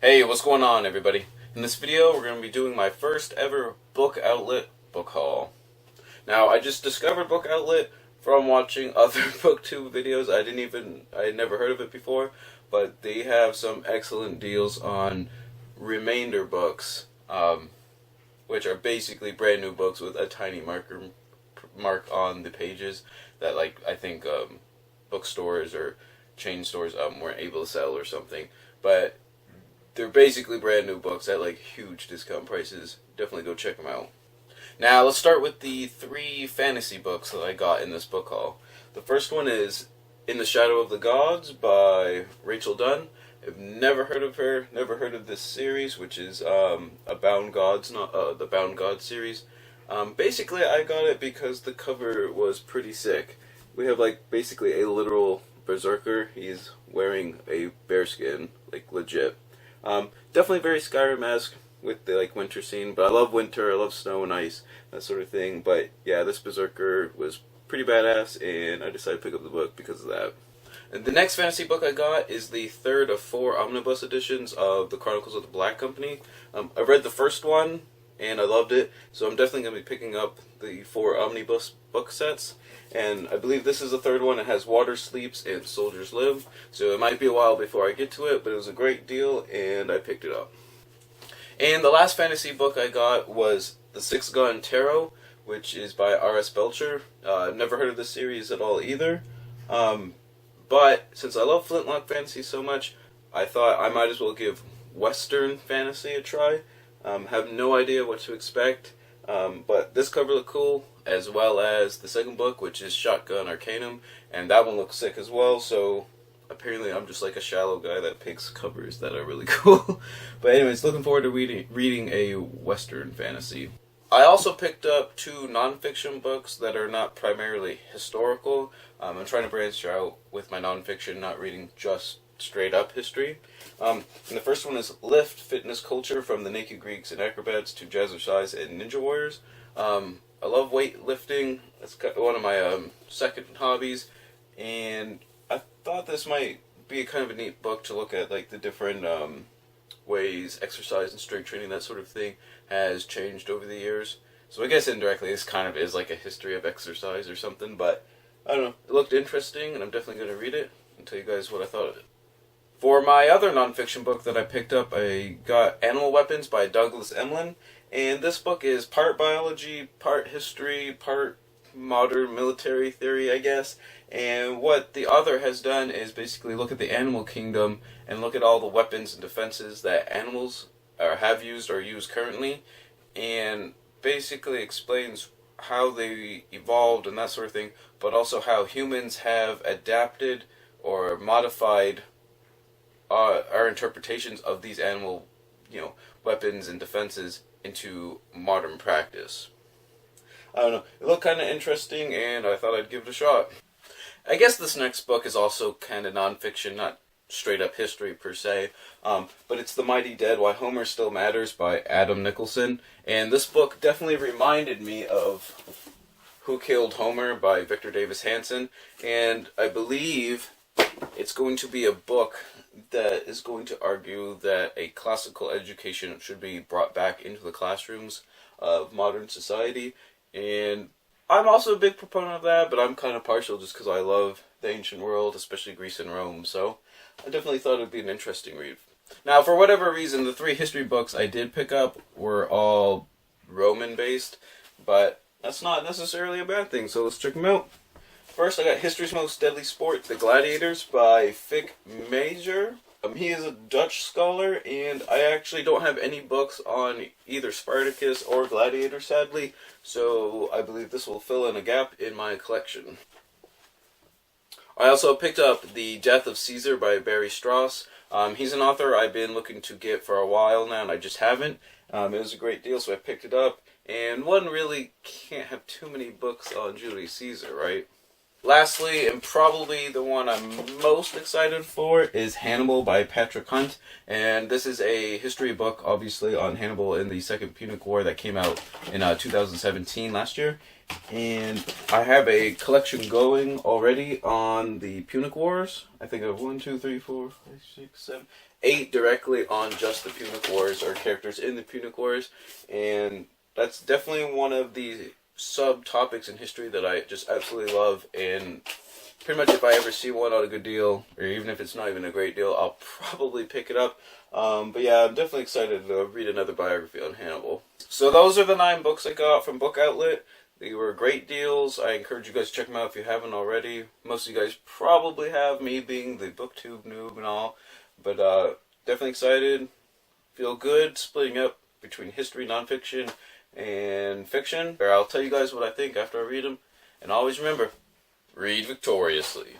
Hey, what's going on, everybody? In this video, we're going to be doing my first ever Book Outlet book haul. Now, I just discovered Book Outlet from watching other BookTube videos. I had never heard of it before, but they have some excellent deals on remainder books, which are basically brand new books with a tiny mark on the pages that, I think bookstores or chain stores weren't able to sell or something. But they're basically brand new books at huge discount prices. Definitely go check them out. Now let's start with the 3 fantasy books that I got in this book haul. The first one is In the Shadow of the Gods by Rachel Dunn. I've never heard of her, never heard of this series, which is a Bound Gods, not the Bound Gods series. Basically, I got it because the cover was pretty sick. We have basically a literal berserker. He's wearing a bearskin, legit. Definitely very Skyrim-esque with the winter scene, but I love winter, I love snow and ice, that sort of thing. But yeah, this berserker was pretty badass, and I decided to pick up the book because of that. And the next fantasy book I got is the third of 4 omnibus editions of the Chronicles of the Black Company. I read the first one, and I loved it, so I'm definitely going to be picking up the 4 omnibus book sets. And I believe this is the third one. It has Water Sleeps and Soldiers Live, so it might be a while before I get to it, but it was a great deal, and I picked it up. And the last fantasy book I got was The Six Gun Tarot, which is by R.S. Belcher. I've never heard of this series at all either. But since I love Flintlock fantasy so much, I thought I might as well give Western fantasy a try. Have no idea what to expect, but this cover looked cool, as well as the second book, which is Shotgun Arcanum, and that one looks sick as well. So apparently I'm just a shallow guy that picks covers that are really cool. But anyways, looking forward to reading a Western fantasy. I also picked up 2 nonfiction books that are not primarily historical. I'm trying to branch out with my nonfiction, not reading just straight up history. And the first one is Lift Fitness Culture from the Naked Greeks and Acrobats to Jazzercise and Ninja Warriors. I love weightlifting. That's one of my second hobbies, and I thought this might be kind of a neat book to look at, the different ways exercise and strength training, that sort of thing, has changed over the years. So I guess indirectly this kind of is a history of exercise or something, but I don't know. It looked interesting, and I'm definitely going to read it and tell you guys what I thought of it. For my other nonfiction book that I picked up, I got Animal Weapons by Douglas Emlyn, and this book is part biology, part history, part modern military theory, I guess. And what the author has done is basically look at the animal kingdom and look at all the weapons and defenses that animals have used or use currently, and basically explains how they evolved and that sort of thing, but also how humans have adapted or modified our interpretations of these animal, weapons and defenses into modern practice. I don't know. It looked kind of interesting, and I thought I'd give it a shot. I guess this next book is also kind of nonfiction, not straight up history per se, but it's The Mighty Dead: Why Homer Still Matters by Adam Nicholson. And this book definitely reminded me of Who Killed Homer by Victor Davis Hanson, and I believe it's going to be a book that is going to argue that a classical education should be brought back into the classrooms of modern society. And I'm also a big proponent of that, but I'm kind of partial just because I love the ancient world, especially Greece and Rome, so I definitely thought it would be an interesting read. Now, for whatever reason, the 3 history books I did pick up were all Roman-based, but that's not necessarily a bad thing, so let's check them out. First, I got History's Most Deadly Sport, The Gladiators by Fick Major. He is a Dutch scholar, and I actually don't have any books on either Spartacus or Gladiator, sadly, so I believe this will fill in a gap in my collection. I also picked up The Death of Caesar by Barry Strauss. He's an author I've been looking to get for a while now, and I just haven't. It was a great deal, so I picked it up, and one really can't have too many books on Julius Caesar, right? Lastly, and probably the one I'm most excited for, is Hannibal by Patrick Hunt. And this is a history book, obviously, on Hannibal in the Second Punic War that came out in 2017, last year. And I have a collection going already on the Punic Wars. I think I have 1, 2, 3, 4, 5, 6, 7, 8 directly on just the Punic Wars, or characters in the Punic Wars. And that's definitely one of the subtopics in history that I just absolutely love. And pretty much if I ever see one on a good deal, or even if it's not even a great deal, I'll probably pick it up. But yeah, I'm definitely excited to read another biography on Hannibal. So those are the 9 books I got from Book Outlet. They were great deals. I encourage you guys to check them out if you haven't already. Most of you guys probably have, me being the booktube noob and all. But definitely excited. Feel good splitting up between history, nonfiction, and fiction. Or I'll tell you guys what I think after I read them. And always remember, read victoriously.